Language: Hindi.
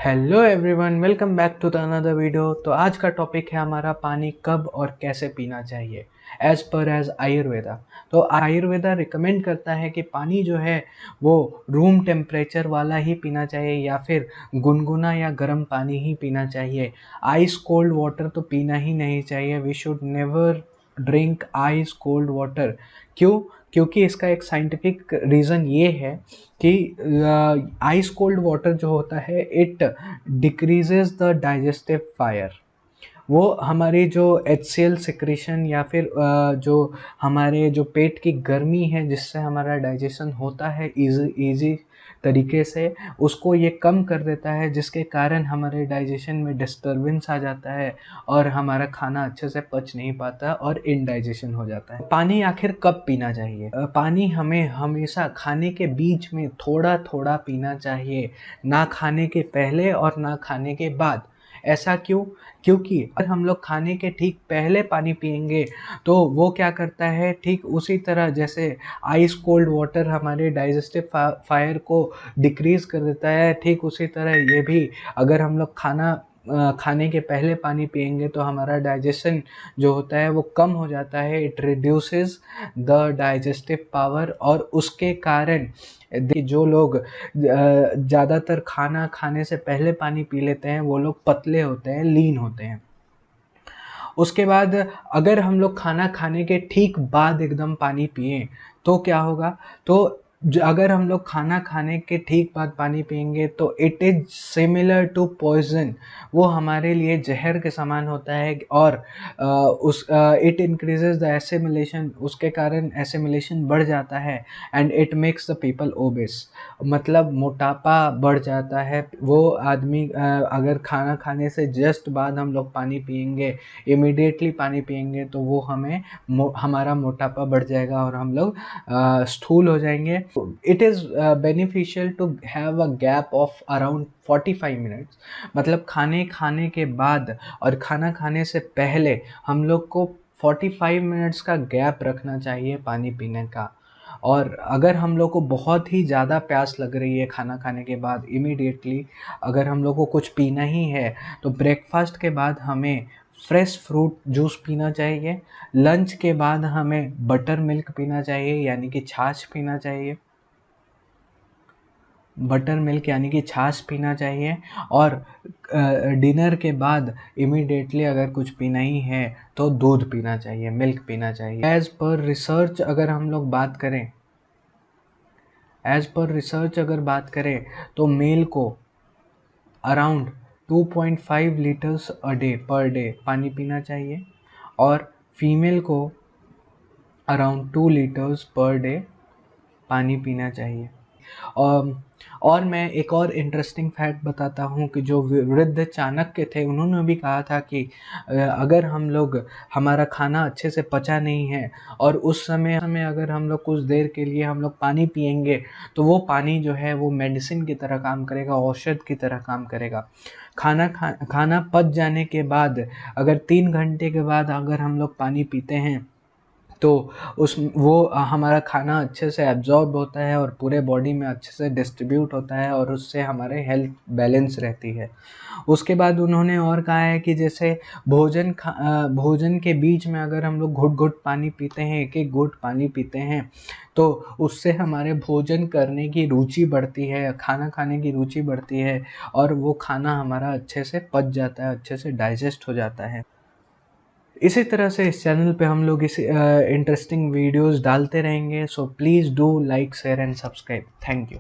Hello everyone, welcome back to the another video. तो आज का टॉपिक है हमारा पानी कब और कैसे पीना चाहिए एज आयुर्वेदा। तो आयुर्वेदा रिकमेंड करता है कि पानी जो है वो रूम टेम्परेचर वाला ही पीना चाहिए या फिर गुनगुना या गर्म पानी ही पीना चाहिए। आइस कोल्ड वाटर तो पीना ही नहीं चाहिए। We should never drink ice cold water. क्यों? क्योंकि इसका एक साइंटिफिक रीज़न ये है कि आइस कोल्ड वाटर जो होता है it decreases the digestive fire. वो हमारी जो HCl सिक्रीशन या फिर जो हमारे जो पेट की गर्मी है जिससे हमारा डाइजेशन होता है इजी तरीके से, उसको ये कम कर देता है, जिसके कारण हमारे डाइजेशन में डिस्टरबेंस आ जाता है और हमारा खाना अच्छे से पच नहीं पाता और इनडाइजेशन हो जाता है। पानी आखिर कब पीना चाहिए? पानी हमें हमेशा खाने के बीच में थोड़ा थोड़ा पीना चाहिए, ना खाने के पहले और ना खाने के बाद। ऐसा क्यों? क्योंकि अगर हम लोग खाने के ठीक पहले पानी पिएंगे तो वो क्या करता है, ठीक उसी तरह जैसे आइस कोल्ड वाटर हमारे डाइजेस्टिव फायर को डिक्रीज कर देता है, ठीक उसी तरह ये भी अगर हम लोग खाने के पहले पानी पिएंगे तो हमारा डाइजेशन जो होता है वो कम हो जाता है। It reduces the digestive power और उसके कारण जो लोग ज़्यादातर खाना खाने से पहले पानी पी लेते हैं वो लोग पतले होते हैं, लीन होते हैं। उसके बाद अगर हम लोग खाना खाने के ठीक बाद एकदम पानी पिए तो क्या होगा? तो अगर हम लोग खाना खाने के ठीक बाद पानी पिएंगे तो it is similar to poison. वो हमारे लिए जहर के समान होता है और इट इंक्रीजेज द एसिमिलेशन। उसके कारण एसिमिलेशन बढ़ जाता है and it makes the people obese, मतलब मोटापा बढ़ जाता है। वो आदमी अगर खाना खाने से जस्ट बाद हम लोग पानी पिएंगे, इमीडिएटली पानी पिएंगे, तो वो हमारा मोटापा बढ़ जाएगा और हम लोग स्थूल हो जाएंगे। It is beneficial to have a gap of around 45 minutes. मतलब खाने खाने के बाद और खाना खाने से पहले हम लोग को 45 मिनट्स का गैप रखना चाहिए पानी पीने का। और अगर हम लोग को बहुत ही ज़्यादा प्यास लग रही है खाना खाने के बाद, इमीडिएटली अगर हम लोग को कुछ पीना ही है तो ब्रेकफास्ट के बाद हमें फ्रेश फ्रूट जूस पीना चाहिए। लंच के बाद हमें बटर मिल्क पीना चाहिए, यानी कि छाछ पीना चाहिए। बटर मिल्क यानी कि छाछ पीना चाहिए। और डिनर के बाद इमीडिएटली अगर कुछ पीना ही है तो दूध पीना चाहिए, मिल्क पीना चाहिए। एज पर रिसर्च अगर बात करें तो मेल को अराउंड 2.5 लीटर्स पर डे पानी पीना चाहिए और फीमेल को अराउंड 2 लीटर्स पर डे पानी पीना चाहिए। और मैं एक और इंटरेस्टिंग फैक्ट बताता हूँ कि जो वृद्ध चाणक्य थे उन्होंने भी कहा था कि अगर हम लोग हमारा खाना अच्छे से पचा नहीं है और उस समय अगर हम लोग कुछ देर के लिए हम लोग पानी पिएंगे तो वो पानी जो है वो मेडिसिन की तरह काम करेगा, औषध की तरह काम करेगा। खाना पच जाने के बाद अगर 3 घंटे के बाद अगर हम लोग पानी पीते हैं तो हमारा खाना अच्छे से एब्जॉर्ब होता है और पूरे बॉडी में अच्छे से डिस्ट्रीब्यूट होता है और उससे हमारे हेल्थ बैलेंस रहती है। उसके बाद उन्होंने और कहा है कि जैसे भोजन के बीच में अगर हम लोग घुट घुट पानी पीते हैं, एक एक घुट पानी पीते हैं, तो उससे हमारे भोजन करने की रुचि बढ़ती है, खाना खाने की रुचि बढ़ती है और वो खाना हमारा अच्छे से पच जाता है, अच्छे से डाइजेस्ट हो जाता है। इसी तरह से इस चैनल पे हम लोग इस इंटरेस्टिंग वीडियोस डालते रहेंगे। So please do like, share and subscribe. Thank you.